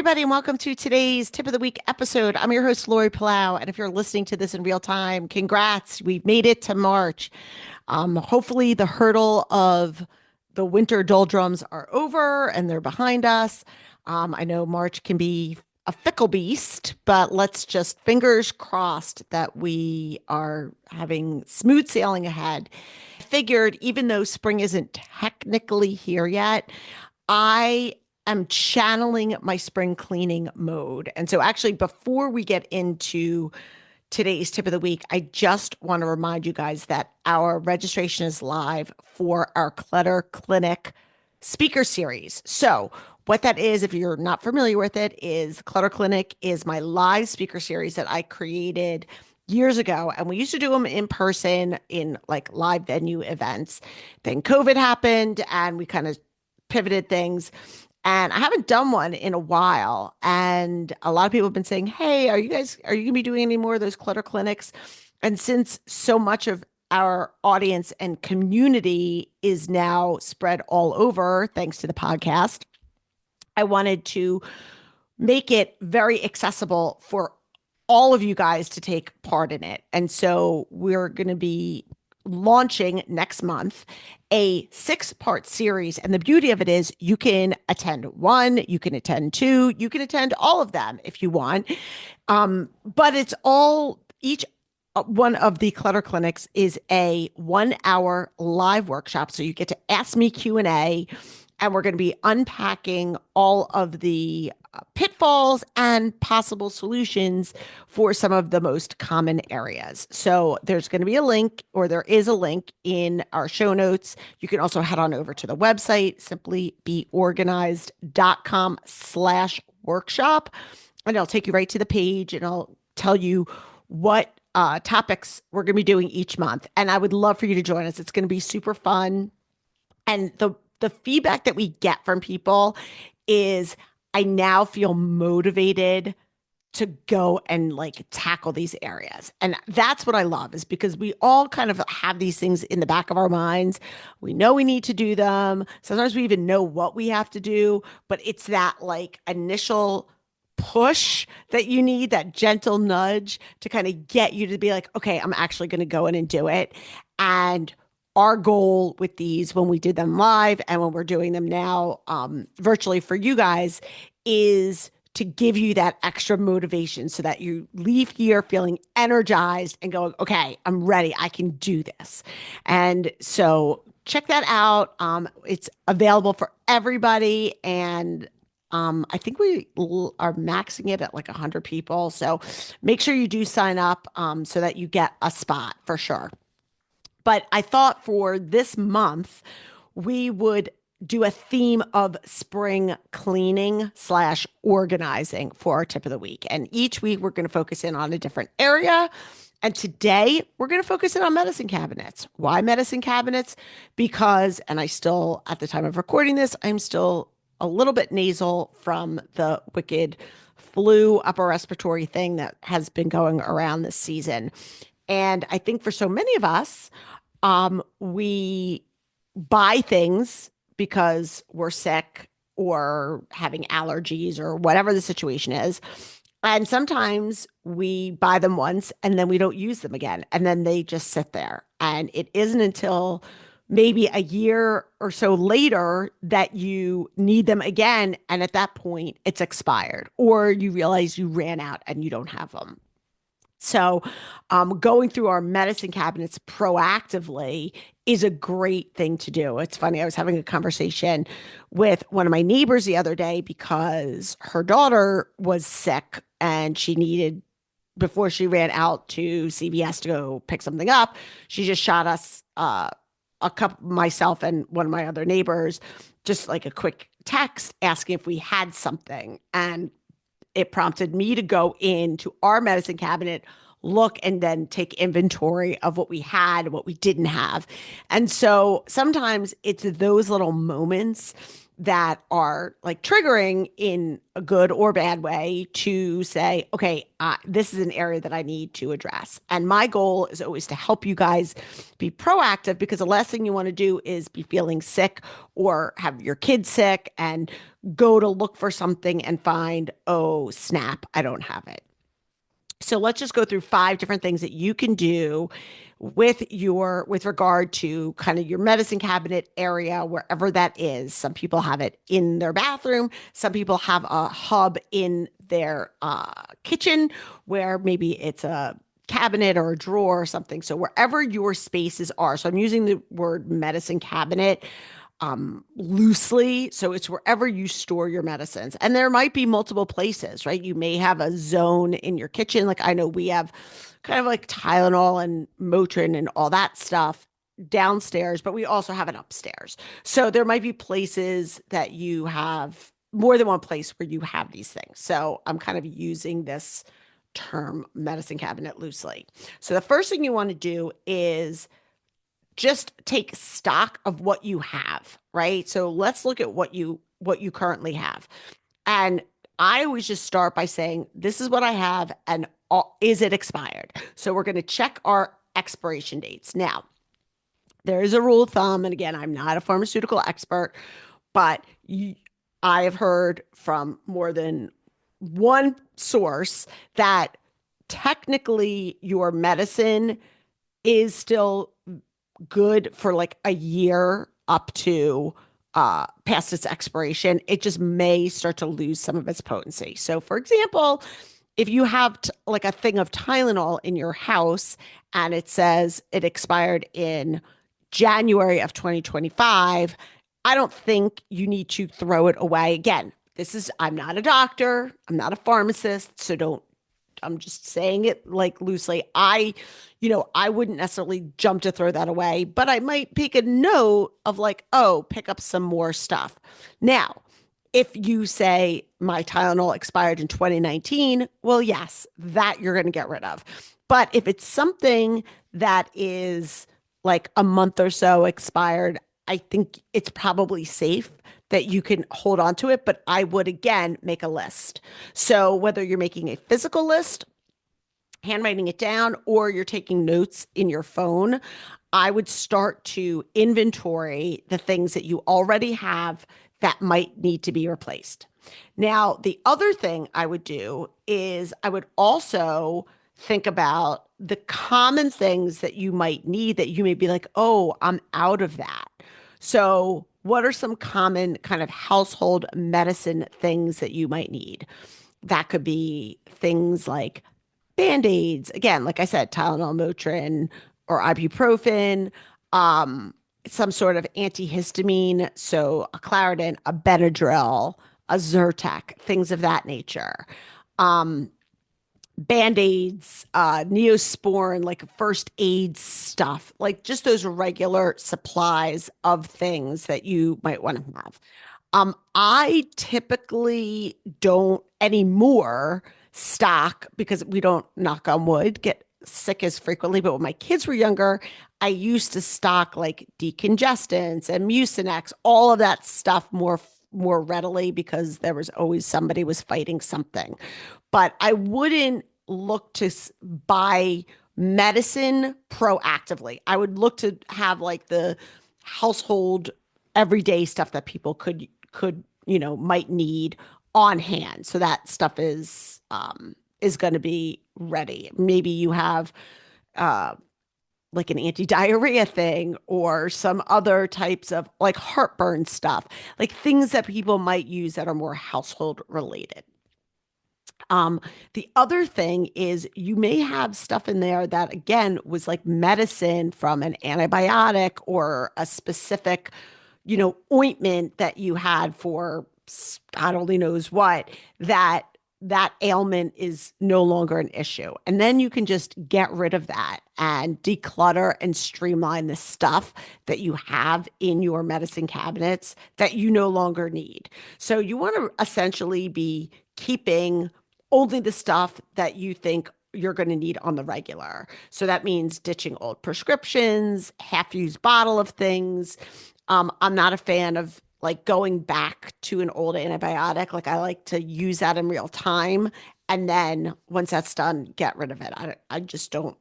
everybody, and welcome to today's Tip of the Week episode. I'm your host, Lori Palau, and if you're listening to this in real time, congrats. We've made it to March. Hopefully, the hurdle of the winter doldrums are over and they're behind us. I know March can be a fickle beast, but let's just fingers crossed that we are having smooth sailing ahead. I figured, even though spring isn't technically here yet, I am channeling my spring cleaning mode. And so, actually, before we get into today's tip of the week, I just want to remind you guys that our registration is live for our Clutter Clinic speaker series. So, what that is, if you're not familiar with it, is Clutter Clinic is my live speaker series that I created years ago. And we used to do them in person in like live venue events. Then COVID happened and we kind of pivoted things. And I haven't done one in a while. And a lot of people have been saying, hey, are you going to be doing any more of those clutter clinics? And since so much of our audience and community is now spread all over, thanks to the podcast, I wanted to make it very accessible for all of you guys to take part in it. And so we're going to be launching next month a 6-part series. And the beauty of it is you can attend one, you can attend two, you can attend all of them if you want. But it's all each one of the clutter clinics is a 1-hour live workshop. So you get to ask me Q&A, and we're going to be unpacking all of the pitfalls and possible solutions for some of the most common areas. So there's going to be a link, or there is a link in our show notes. You can also head on over to the website, simply beorganized.com/workshop, and it'll take you right to the page, and I'll tell you what topics we're going to be doing each month. And I would love for you to join us. It's going to be super fun. And the feedback that we get from people is, I now feel motivated to go and like tackle these areas. And that's what I love, is because we all kind of have these things in the back of our minds. We know we need to do them. Sometimes we even know what we have to do, but it's that like initial push that you need, that gentle nudge to kind of get you to be like, okay, I'm actually going to go in and do it. And our goal with these, when we did them live and when we're doing them now virtually for you guys, is to give you that extra motivation so that you leave here feeling energized and going, okay, I'm ready. I can do this. And so check that out. It's available for everybody. And I think we are maxing it at like 100 people. So make sure you do sign up so that you get a spot for sure. But I thought for this month, we would do a theme of spring cleaning/organizing for our tip of the week. And each week we're going to focus in on a different area. And today we're going to focus in on medicine cabinets. Why medicine cabinets? Because, and I still, at the time of recording this, I'm still a little bit nasal from the wicked flu upper respiratory thing that has been going around this season. And I think for so many of us, we buy things because we're sick or having allergies or whatever the situation is. And sometimes we buy them once and then we don't use them again. And then they just sit there. And it isn't until maybe a year or so later that you need them again. And at that point, it's expired, or you realize you ran out and you don't have them. So, going through our medicine cabinets proactively is a great thing to do. It's funny, I was having a conversation with one of my neighbors the other day because her daughter was sick and she needed, before she ran out to CVS to go pick something up, she just shot us a couple, myself and one of my other neighbors, just like a quick text asking if we had something. And it prompted me to go into our medicine cabinet, look, and then take inventory of what we had, what we didn't have. And so sometimes it's those little moments that are like triggering in a good or bad way to say, okay, this is an area that I need to address. And my goal is always to help you guys be proactive because the last thing you want to do is be feeling sick or have your kids sick and go to look for something and find, oh, snap, I don't have it. So let's just go through five different things that you can do with regard to kind of your medicine cabinet area, wherever that is. Some people have it in their bathroom. Some people have a hub in their kitchen where maybe it's a cabinet or a drawer or something. So wherever your spaces are. So I'm using the word medicine cabinet loosely. So it's wherever you store your medicines. And there might be multiple places, right? You may have a zone in your kitchen. Like I know we have kind of like Tylenol and Motrin and all that stuff downstairs, but we also have it upstairs. So there might be places that you have more than one place where you have these things. So I'm kind of using this term medicine cabinet loosely. So the first thing you want to do is just take stock of what you have, right? So let's look at what you currently have. And I always just start by saying, this is what I have and is it expired? So we're going to check our expiration dates. Now, there is a rule of thumb, and again, I'm not a pharmaceutical expert, but I have heard from more than one source that technically your medicine is still good for like a year up to past its expiration. It just may start to lose some of its potency. So for example, if you have like a thing of Tylenol in your house and it says it expired in January of 2025, I don't think you need to throw it away. Again, I'm not a doctor, I'm not a pharmacist, so don't I'm just saying it like loosely. I wouldn't necessarily jump to throw that away, but I might take a note of like, oh, pick up some more stuff. Now, if you say my Tylenol expired in 2019, well, yes, that you're going to get rid of. But if it's something that is like a month or so expired, I think it's probably safe that you can hold on to it. But I would again make a list. So whether you're making a physical list, handwriting it down, or you're taking notes in your phone, I would start to inventory the things that you already have that might need to be replaced. Now, the other thing I would do is I would also think about the common things that you might need that you may be like, oh, I'm out of that. So, what are some common kind of household medicine things that you might need? That could be things like Band-Aids, again, like I said, Tylenol, Motrin, or ibuprofen, um, some sort of antihistamine, so a Claritin, a Benadryl, a Zyrtec, things of that nature. Um, Band-Aids, Neosporin, like first aid stuff, like just those regular supplies of things that you might want to have. I typically don't anymore stock because we don't, knock on wood, get sick as frequently. But when my kids were younger, I used to stock like decongestants and Mucinex, all of that stuff more readily because there was always somebody was fighting something. But I wouldn't look to buy medicine proactively. I would look to have like the household everyday stuff that people could might need on hand. So that stuff is going to be ready. Maybe you have uh like an anti-diarrhea thing or some other types of like heartburn stuff, like things that people might use that are more household related. The other thing is you may have stuff in there that again was like medicine from an antibiotic or a specific, ointment that you had for God only knows what, that ailment is no longer an issue. And then you can just get rid of that and declutter and streamline the stuff that you have in your medicine cabinets that you no longer need. So you want to essentially be keeping only the stuff that you think you're going to need on the regular. So that means ditching old prescriptions, half-used bottle of things. I'm not a fan of like going back to an old antibiotic. Like I like to use that in real time. And then once that's done, get rid of it. I just don't,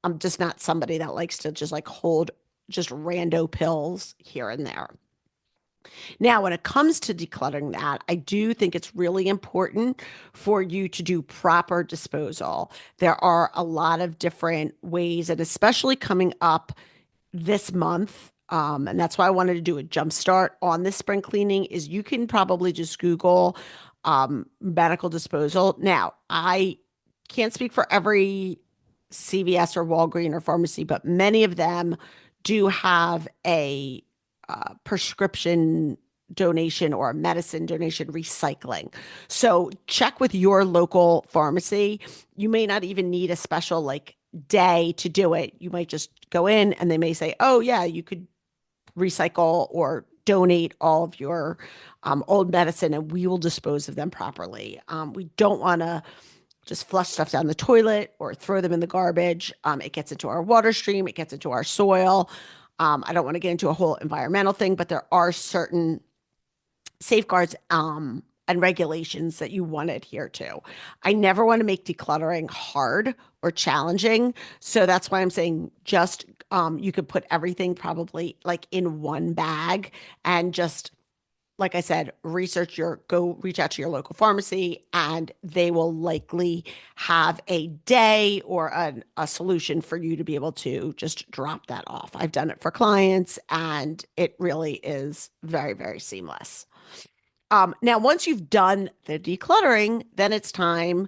I'm just not somebody that likes to just like hold just rando pills here and there. Now, when it comes to decluttering that, I do think it's really important for you to do proper disposal. There are a lot of different ways, and especially coming up this month. And that's why I wanted to do a jump start on this spring cleaning is you can probably just Google medical disposal. Now, I can't speak for every CVS or Walgreens or pharmacy, but many of them do have a prescription donation or a medicine donation recycling. So check with your local pharmacy. You may not even need a special like day to do it. You might just go in and they may say, oh, yeah, you could recycle or donate all of your old medicine and we will dispose of them properly. We don't want to just flush stuff down the toilet or throw them in the garbage. It gets into our water stream, it gets into our soil. I don't want to get into a whole environmental thing, but there are certain safeguards and regulations that you want to adhere to. I never want to make decluttering hard or challenging. So that's why I'm saying just you could put everything probably like in one bag and just like I said, go reach out to your local pharmacy, and they will likely have a day or a solution for you to be able to just drop that off. I've done it for clients, and it really is very, very seamless. Now, once you've done the decluttering, then it's time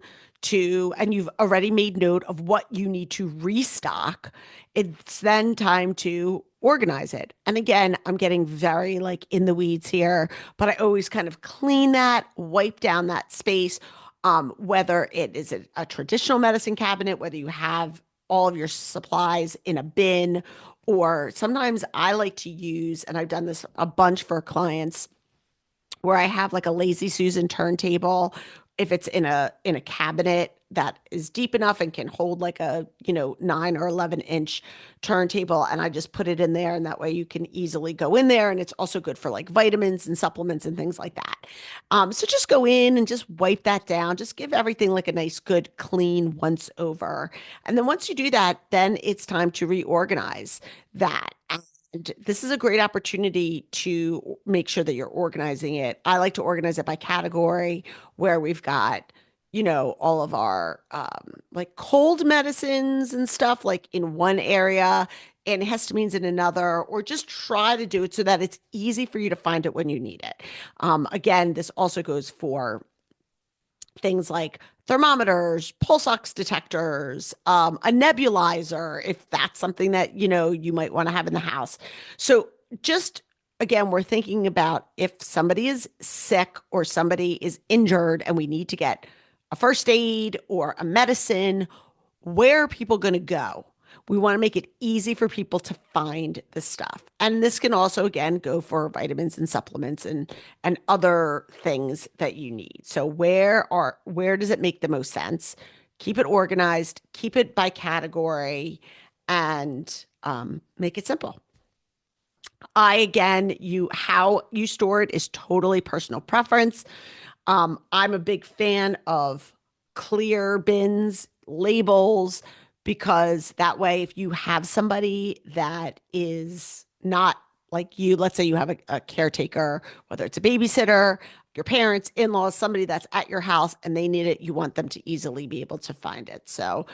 and you've already made note of what you need to restock. It's then time to organize it. And again, I'm getting very like in the weeds here, but I always kind of clean that, wipe down that space. Whether it is a traditional medicine cabinet, whether you have all of your supplies in a bin, or sometimes I like to use, and I've done this a bunch for clients where I have like a lazy Susan turntable. If it's in a cabinet that is deep enough and can hold like a 9 or 11 inch turntable, and I just put it in there, and that way you can easily go in there, and it's also good for like vitamins and supplements and things like that. So just go in and just wipe that down. Just give everything like a nice, good, clean once over, and then once you do that, then it's time to reorganize that. And this is a great opportunity to make sure that you're organizing it. I like to organize it by category where we've got, all of our like cold medicines and stuff like in one area and histamines in another, or just try to do it so that it's easy for you to find it when you need it. Again, this also goes for things like thermometers, pulse ox detectors, a nebulizer, if that's something that you might want to have in the house. So just again, we're thinking about if somebody is sick or somebody is injured and we need to get a first aid or a medicine, where are people going to go? We want to make it easy for people to find the stuff. And this can also, again, go for vitamins and supplements and other things that you need. So where does it make the most sense? Keep it organized, keep it by category, and make it simple. How you store it is totally personal preference. I'm a big fan of clear bins, labels, because that way, if you have somebody that is not like you, let's say you have a caretaker, whether it's a babysitter, your parents, in-laws, somebody that's at your house and they need it, you want them to easily be able to find it. So,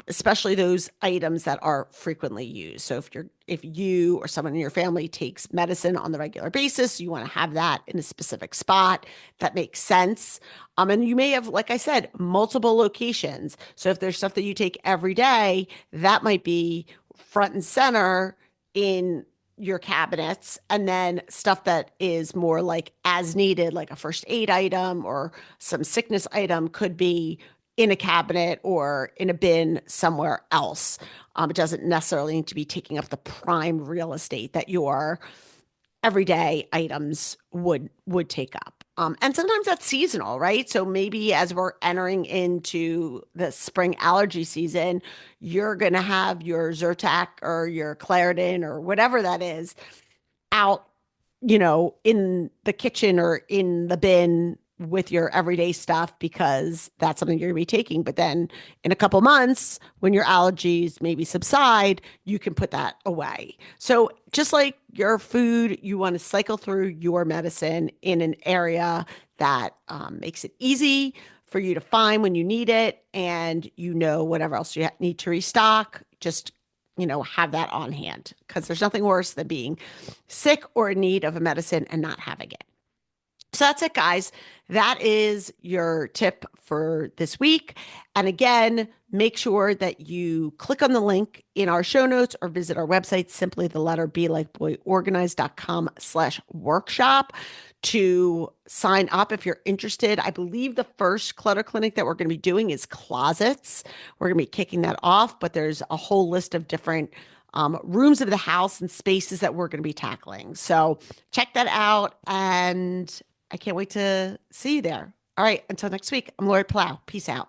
especially those items that are frequently used. So if you or someone in your family takes medicine on the regular basis, you want to have that in a specific spot that makes sense. And you may have, like I said, multiple locations. So if there's stuff that you take every day, that might be front and center in your cabinets, and then stuff that is more like as needed, like a first aid item or some sickness item, could be in a cabinet or in a bin somewhere else. It doesn't necessarily need to be taking up the prime real estate that your everyday items would take up. And sometimes that's seasonal, right? So maybe as we're entering into the spring allergy season, you're going to have your Zyrtec or your Claritin or whatever that is out in the kitchen or in the bin with your everyday stuff because that's something you're going to be taking. But then in a couple months, when your allergies maybe subside, you can put that away. So just like your food, you want to cycle through your medicine in an area that makes it easy for you to find when you need it, and whatever else you need to restock, just have that on hand because there's nothing worse than being sick or in need of a medicine and not having it. So that's it, guys. That is your tip for this week. And again, make sure that you click on the link in our show notes or visit our website, simply the letter B like boy organized.com/workshop to sign up if you're interested. I believe the first clutter clinic that we're going to be doing is closets. We're going to be kicking that off, but there's a whole list of different rooms of the house and spaces that we're going to be tackling. So check that out. And I can't wait to see you there. All right. Until next week, I'm Lori Plow. Peace out.